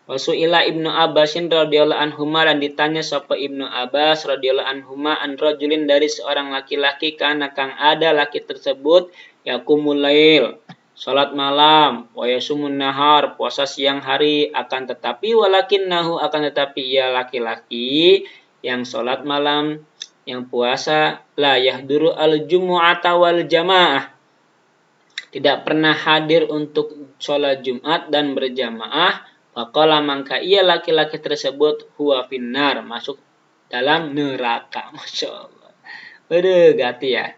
Wasu'ila Ibnu Abbasin radhiyallahu anhuma dan ditanya sapa Ibnu Abbas radhiyallahu anhuma an rajulin dari seorang laki-laki kana kang ada laki tersebut yaqumul lail salat malam wa yasumun nahar puasa siang hari akan tetapi ia laki-laki yang salat malam yang puasa la yahduru al jumu'ata wal jamaah tidak pernah hadir untuk sholat Jumat dan berjamaah. Faqala mangka ia laki-laki tersebut huwa finnar masuk dalam neraka. Masya Allah. Waduh gati ya.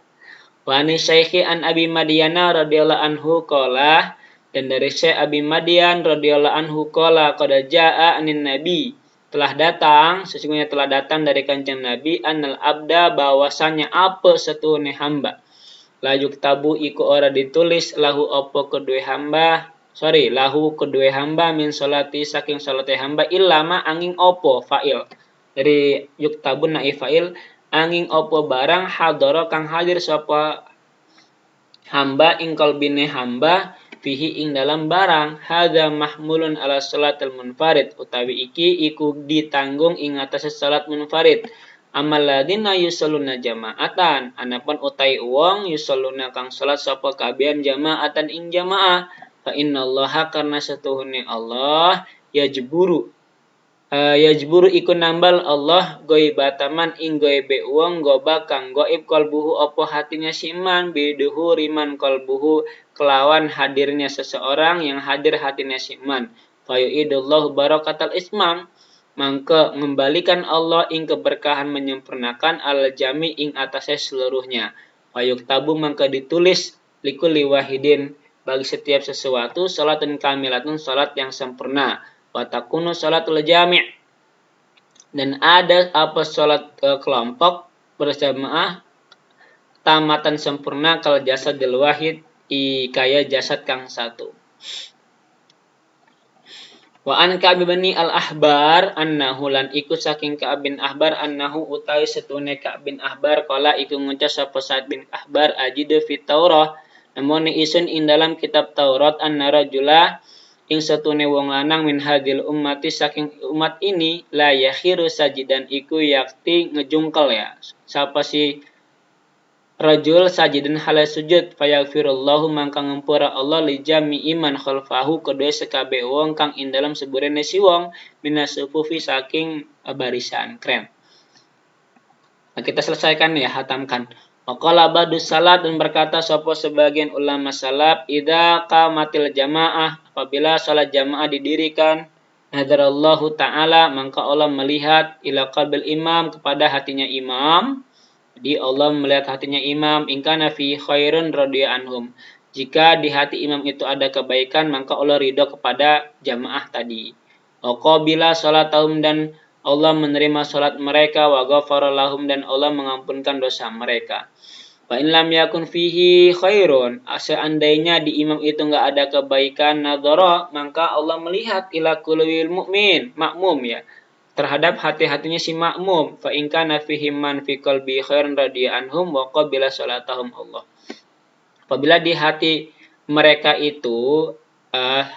Wa ani Syaikhi an Abi Madyana radhiyallahu anhu qala dan dari Syekh Abi Madyan radhiyallahu anhu qala qad jaa anin nabi sesungguhnya telah datang dari kanjeng Nabi annal abda bahwasanya apa setuhune hamba la yuktabu iku ora ditulis lahu kedue hamba min sholati saking sholate hamba illama angin opo fa'il dari yuktabun na'i fa'il angin opo barang hadara kang hadir sapa hamba ing qalbine hamba fihi ing dalam barang hadza mahmulun ala sholatil munfarid utawi iki iku ditanggung ing atase salat munfarid amal ladina yusalluna jama'atan anapun utai wong yusalluna kang salat sapa kabian jama'atan ing jamaah fa innallaha karena setuhune Allah yajburu iku nambal Allah goibataman ing goibe wong goba kang goib kalbuhu opo hatinya siman biduhu riman kalbuhu kelawan hadirnya seseorang yang hadir hatinya siman fayuidullahu barakatal ismam mangka mengembalikan Allah ing keberkahan menyempurnakan al jami ing atasnya seluruhnya fayuktabu mangka ditulis likulli wahidin bagi setiap sesuatu salatun kamilatun salat yang sempurna wa takunu salatul jami' dan ada apa salat kelompok berjamaah tamatan sempurna kal jasadil wahid kaya jasad kang satu. Wa an Ka'b bin al-Ahbar annahu lan iku saking Ka'b bin Ahbar annahu utawi setune Ka'b bin Ahbar kala iku ngucap sapa Sa'id bin Ahbar ajidu fit Taurah namun isun ing dalam kitab Taurat an-narajula ing setune wong lanang min hadil ummati saking umat ini la yakhiru sajidan iku yakti ngejungkel ya sapa si rajul sajidan hala sujud fayaghfirullahu mangka ngempura Allah li jami iman khalfahu kedua sekabe wong kang ing dalam seburene si wong minasufufi saking barisan keren. Nah, kita selesaikan ya hatamkan. Waqala ba'dus salat dan berkata sapa sebagian ulama salaf idza qamatil jamaah apabila salat jamaah didirikan nadarallahu taala maka Allah melihat ila qalbil imam kepada hatinya imam. Jadi Allah melihat hatinya imam in kana fi khairun radiya anhum. Jika di hati imam itu ada kebaikan maka Allah ridho kepada jamaah tadi. Wa qabila salatahum dan Allah menerima salat mereka wa ghafara lahum dan Allah mengampunkan dosa mereka. Wa in lam yakun fihi khairun, seandainya di imam itu enggak ada kebaikan nadhara, maka Allah melihat ila qulubil mu'min, makmum ya, terhadap hati-hatinya si makmum. Fa in kana fihi man fi qalbi khairun radiya anhum wa qabila salatahum Allah. Apabila di hati mereka itu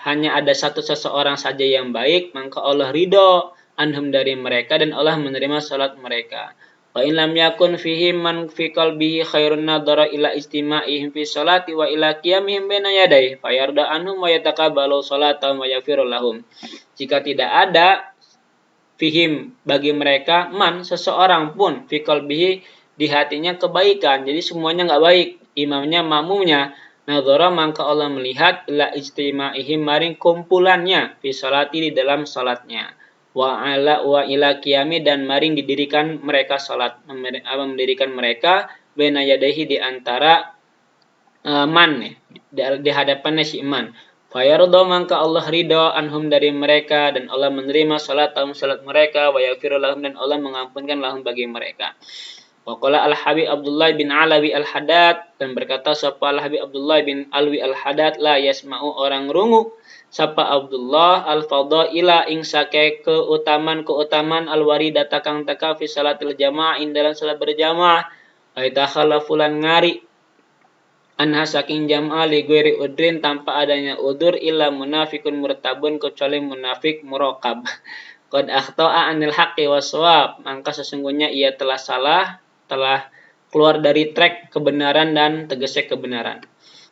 hanya ada satu seseorang saja yang baik, maka Allah ridho anhum dari mereka dan Allah menerima salat mereka. Wa in lam yakun fihi man fi qalbihi khairun nadhara ila istima'ihim fi sholati wa ila qiyamihim baina yaday fa yarda anhum wa yataqabbalu salatahum wa yaghfiru lahum. Jika tidak ada fihim bagi mereka man seseorang pun fi qalbihi di hatinya kebaikan. Jadi semuanya enggak baik imamnya makmumnya, nadhara mangka Allah melihat la ijtima'ihim maring kumpulannya fi salati di dalam salatnya. Wa ila qiyami dan maring didirikan mereka salat, mendirikan mereka baina yadayhi di antara man di hadapannya si man. Fayardo mangka Allah ridho anhum dari mereka dan Allah menerima salat mereka wa yaghfir lahum dan Allah mengampunkan lahum bagi mereka. Waqala Al-Habib Abdullah bin Alawi Al-Haddad dan berkata sapa Al-Habib Abdullah bin Alwi Al-Haddad la yasma'u orang rungu sapa Abdullah al-fadaila ing sake keutamaan al-waridata kang teka fi salatil jamaah ing dalam salat berjamaah ai takhallafulan ngari anha saking jamaah li ghairi udrin tanpa adanya udur illa munafikun murtabun kecuali munafik muraqab. Qad akhta'a anil haqqi waswab, maka sesungguhnya ia telah salah, telah keluar dari trek kebenaran dan tegese kebenaran.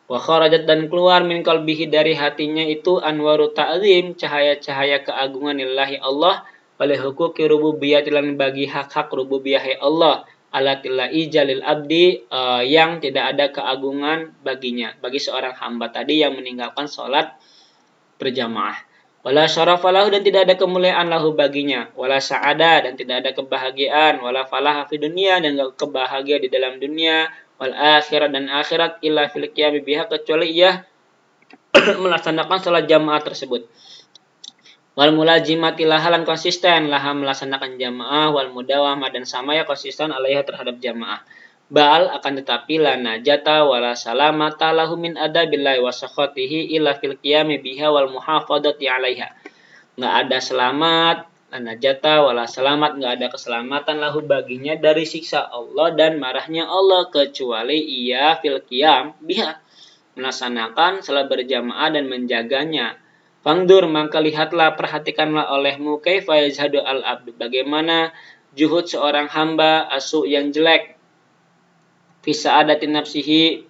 Wa kharajat dan keluar min qalbihi dari hatinya itu anwaru ta'zim, cahaya-cahaya keagungan lillahi Allah, oleh huquqi rububiyyatilan bagi hak-hak rububiyyah Allah, alatillahi jalil abdi yang tidak ada keagungan baginya, bagi seorang hamba tadi yang meninggalkan salat berjamaah. Wala syarafalahu dan tidak ada kemuliaan lahu baginya, wala sa'ada dan tidak ada kebahagiaan, wala falaha fi dunia dan enggak kebahagiaan di dalam dunia, wal akhirat dan akhirat illa fil qiyami biha kecuali ia melaksanakan salat jamaah tersebut. Wal mulazimati lahalan konsisten laha melaksanakan jamaah wal mudawamah dan samaya konsisten alaiha terhadap jamaah. Bal akan tetapi la najata wala salamata lahu min adabillahi wa sakhatihi illa fil qiyami biha wal muhafadati 'alaiha. Enggak ada selamat, la najata wala selamat, enggak ada keselamatan lahu baginya dari siksa Allah dan marahnya Allah kecuali ia fil qiyam biha melaksanakan salat berjamaah dan menjaganya. Fangdur maka lihatlah perhatikanlah olehmu kaifa yazhadu al-abdu bagaimana juhud seorang hamba asu yang jelek fi sa'adatin nafsihi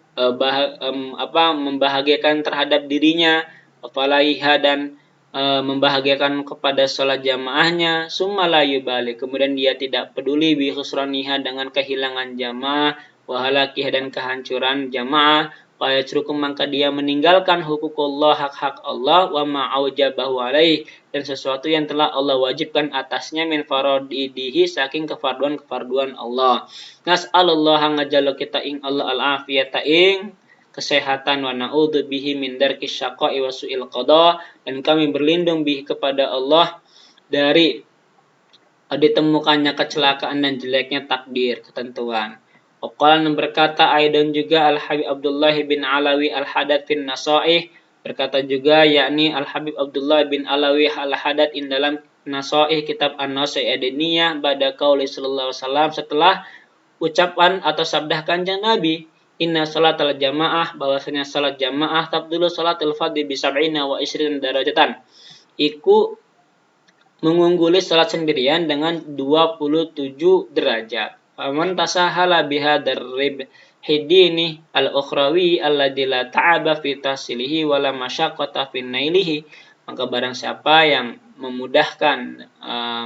membahagiakan terhadap dirinya falaiha dan membahagiakan kepada salat jamaahnya summa la yubali kemudian dia tidak peduli bi khusraniha dengan kehilangan jamaah wa halakiha dan kehancuran jamaah wa yatruku maka dia meninggalkan hukukullah hak-hak Allah wa ma'aujabahu alaih dan sesuatu yang telah Allah wajibkan atasnya min faradihi saking kefarduan Allah. Nas'alullah ngajalo kita ing Allah al-afiyata ing kesehatan wa na'udzu bihi min darkis syaqa'i wa su'il qada dan kami berlindung bihi kepada Allah dari ditemukannya kecelakaan dan jeleknya takdir ketentuan. Waqala berkata aidan juga Al-Habib Abdullah bin Alawi Al-Haddad fin Nasaih berkata juga yakni Al-Habib Abdullah bin Alawi Al-Haddad in dalam Nasaih kitab An-Nasaih Adaniyah ba'da qauli sallallahu alaihi wasallam setelah ucapan atau sabda kanjeng Nabi inna salatal jamaah bahwasanya salat jamaah tabdulu salatul fardhi bi 70 wa 20 darajatan iku mengungguli salat sendirian dengan 27 derajat. Faman tasahala bihadar ribhidini al-ukhrawi alladzi la ta'aba fi tahsilihi wa la masyaqqata fi nailihi maka barang siapa yang memudahkan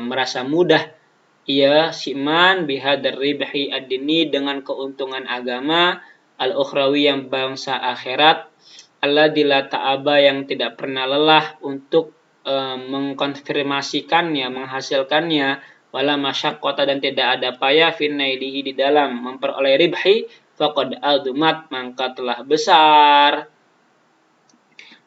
merasa mudah ia siman bihadar ribhi ad-dini dengan keuntungan agama al-ukhrawi yang bangsa akhirat alladzi la ta'aba yang tidak pernah lelah untuk mengkonfirmasikannya menghasilkannya wala masyaqqata dan tidak ada payah finnailihi di dalam memperoleh ribhi faqad adumat maka telah besar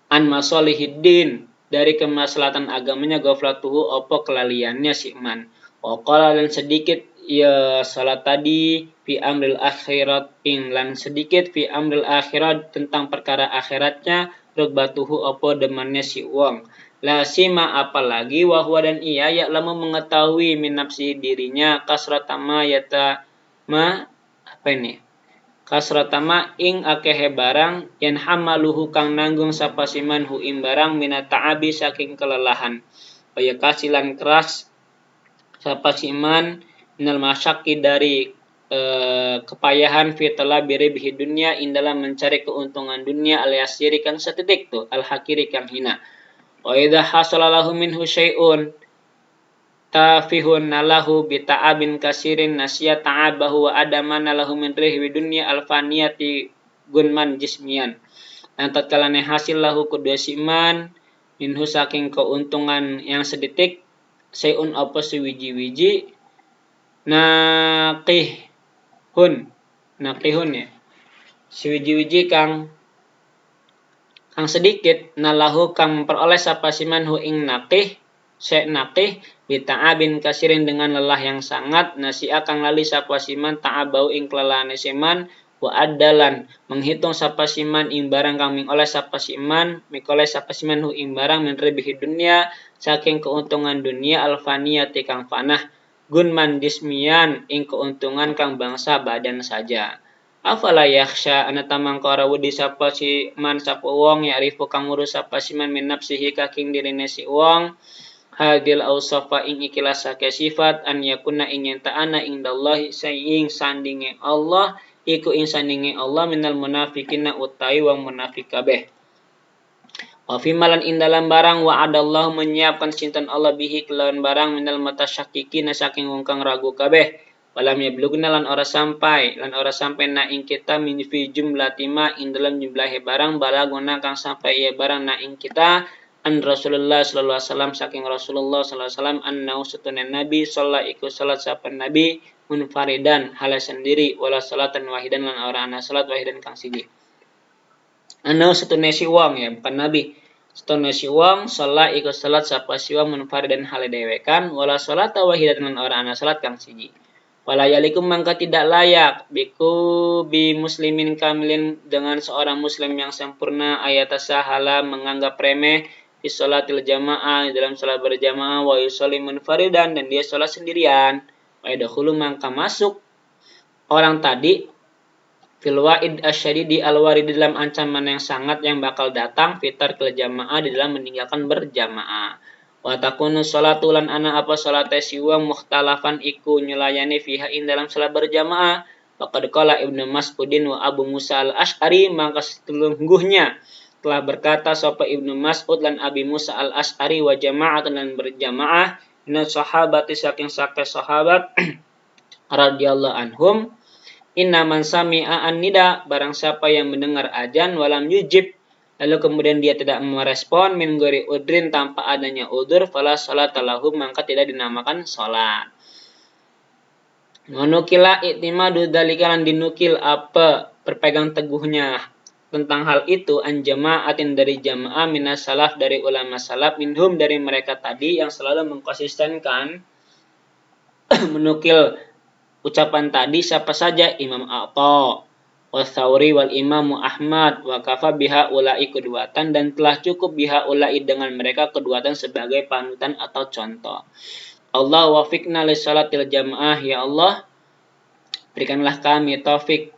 an masalihiddin dari kemaslahatan agamanya ghaflatuhu opo kelaliannya si man waqala dan sedikit ya salat tadi fi amril akhirat ing lan sedikit fi amril akhirat tentang perkara akhiratnya rugbatuhu opo demannya si wong la sima apalagi wahwa dan ia ya'lamu mengetahui min nafsi dirinya kasratama kasratama ing akehe barang yang hamaluhu kang nanggung sapa siman hu ing barang minat ta'abi saking kelelahan kaya kasilan keras sapa siman minal masyaqi dari kepayahan fi talabi ribhi dunya ing dalam mencari keuntungan dunia al-yasiri kang setitik tu al-hakiri kang hina. Wa idza hasala lahu minhu syai'un tafihun lahu bi ta'abin kasirin nasiya ta'abahu wa adamana lahu min rihwi dunya alfaniyati gunman jismian. Dan tatkala hasil lahu kedua siman minhu saking keuntungan yang sedetik sayun apa sewiji-wiji naqihun ya sewiji-wiji kang sedikit nalahu kang memperoleh sapa siman hu ing naqih bita'abin kasirin dengan lelah yang sangat nasi'a kang lali sapa siman ta'abau ing kelelahane siman wa adalan menghitung sapa siman ing barang kang mingoleh sapa siman hu ing barang min ribihi dunya saking keuntungan dunia alfaniyati kang fanah gunman jismian ing keuntungan kang bangsa badan saja. Afala yakhsha ana tamang kara wedi sapa si man sapa wong ya'rifu kang ngurus sapa siman min nafsihi kaking dirine si wong hadil ausafa ing ikilah sake sifat an yakuna ing yen ta'ana indallahi saing sandinge Allah iku ing sandinge Allah minal munafiqina utai wong munafik kabeh. Wa fi malan ing dalam barang wa adallahu menyiapkan sinten Allah bihi kelawan barang minal mutasyakkikin saking wong kang ragu kabeh. Walam yablugna lan ora sampai na ing kita min fi jumlatima ing dalam jumlahe barang balaguna kang sampai ya barang na ing kita an Rasulullah sallallahu alaihi wasallam saking Rasulullah sallallahu alaihi wasallam annau satuna nabi sallallahu iku salat sapa nabi munfaridan hala sendiri wala salatan wahidan lan ora ana salat wahidan kang siji. Annau satuna si wong ya bukan nabi. Satuna si wong sallallahu iku salat sapa si wong munfaridan hala dewekan wala salata wahidan lan ora ana salat kang siji. Walayalikum mangka tidak layak bi muslimin kamilin dengan seorang muslim yang sempurna ayatasahala menganggap remeh di sholatil jamaah dalam sholat berjamaah wa yusolli munfaridan dan dia sholat sendirian wa yadkhulu mangka masuk orang tadi fil wa'id asyadidi alwarid dalam ancaman yang sangat yang bakal datang fitar ke jamaah di dalam meninggalkan berjamaah. Wa takunu sholatu lan ana apa sholate si wong mukhtalafan iku nyulayani fiha in dalam salat berjamaah faqad qala Ibnu Mas'udin wa Abu Musa al-Asy'ari maka sesungguhnya telah berkata sapa Ibnu Mas'ud lan Abi Musa al-Asy'ari wa jama'atan lan berjamaah min sahabati saking sahabat radhiyallahu anhum inna man sami'a an-nida barang siapa yang mendengar azan walam yujib lalu kemudian dia tidak merespon min ghairi udrin tanpa adanya udur fala salata lahu maka tidak dinamakan salat. Nunukila i'timadu dzalika lan dinukil apa berpegang teguhnya tentang hal itu an jama'atin dari jamaah minas salaf dari ulama salaf minhum dari mereka tadi yang selalu mengkonsistenkan menukil ucapan tadi siapa saja Imam Atha wa Tsauri wal Imam Ahmad wa kafa biha ulai kedua,tan dan telah cukup biha ulai dengan mereka kedua,tan sebagai panutan atau contoh. Allah wafiqna li salatil jamaah ya Allah berikanlah kami taufik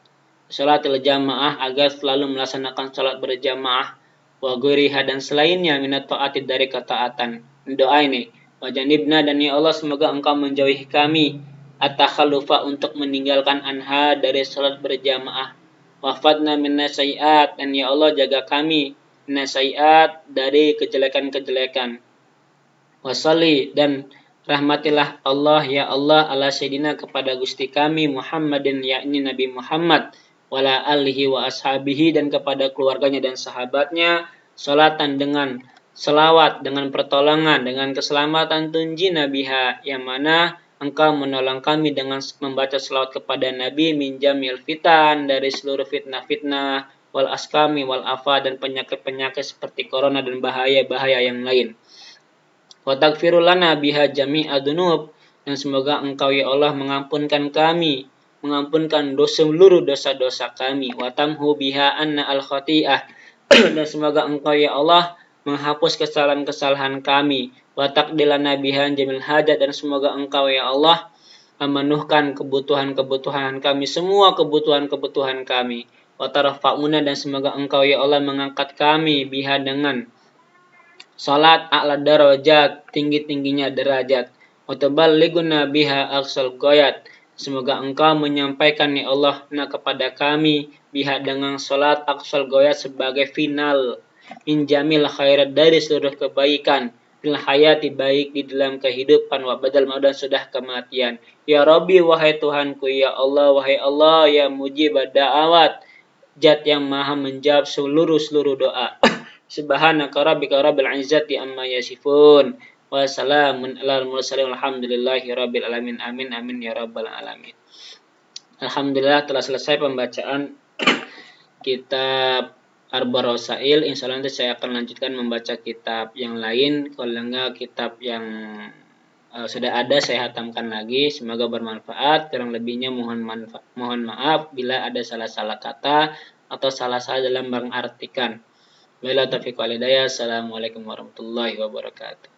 salatil jamaah agar selalu melaksanakan salat berjamaah wa ghairiha dan selainnya minat taati dari ketaatan. Doa ini wa janibna dan ya Allah semoga engkau menjauhi kami at-takhallufa untuk meninggalkan anha dari salat berjamaah. Wafadna minna sayiat dan ya Allah jaga kami minna sayiat dari kejelekan-kejelekan. Wasalli dan rahmatilah Allah ya Allah ala sayyidina kepada Gusti kami Muhammadin yakni Nabi Muhammad wala alihi wa ashabihi dan kepada keluarganya dan sahabatnya salatan dengan selawat dengan pertolongan dengan keselamatan tunji nabiha yang mana engkau menolong kami dengan membaca selawat kepada Nabi min jamil fitan dari seluruh fitnah-fitnah wal askami wal afa dan penyakit-penyakit seperti corona dan bahaya-bahaya yang lain. Wa taghfirul lana biha jami'a dzunub dan semoga engkau ya Allah mengampunkan seluruh dosa-dosa kami wa tamhu biha anna al khati'ah dan semoga engkau ya Allah menghapus kesalahan-kesalahan kami wa taqdilana bihan jamil hajat dan semoga engkau ya Allah memenuhkan kebutuhan-kebutuhan kami semua kebutuhan-kebutuhan kami wa tarfa'una dan semoga engkau ya Allah mengangkat kami biha dengan salat a'la darajat tinggi-tingginya derajat wa taballighuna biha aqsal ghayat semoga engkau menyampaikan ya Allah kepada kami biha dengan salat aqsal ghayat sebagai final min jamil khairat dari seluruh kebaikan fil hayati baik di dalam kehidupan wa badal maut dan sudah kematian. Ya Rabbi wahai Tuhanku ya Allah wahai Allah ya mujib da'awat Zat yang maha menjawab seluruh doa. Subhanaka rabbika rabbil izzati amma yasifun. Wassalamun alal mursalin alhamdulillahi rabbil alamin. Amin amin ya rabbal alamin. Alhamdulillah telah selesai pembacaan kitab Arba'ur Rasail. Insyaallah nanti saya akan lanjutkan membaca kitab yang lain. Kalau enggak kitab yang sudah ada saya hatamkan lagi. Semoga bermanfaat. Kurang lebihnya mohon maaf bila ada salah-salah kata atau salah-salah dalam mengartikan. Wabillahi taufiq wal hidayah. Assalamualaikum warahmatullahi wabarakatuh.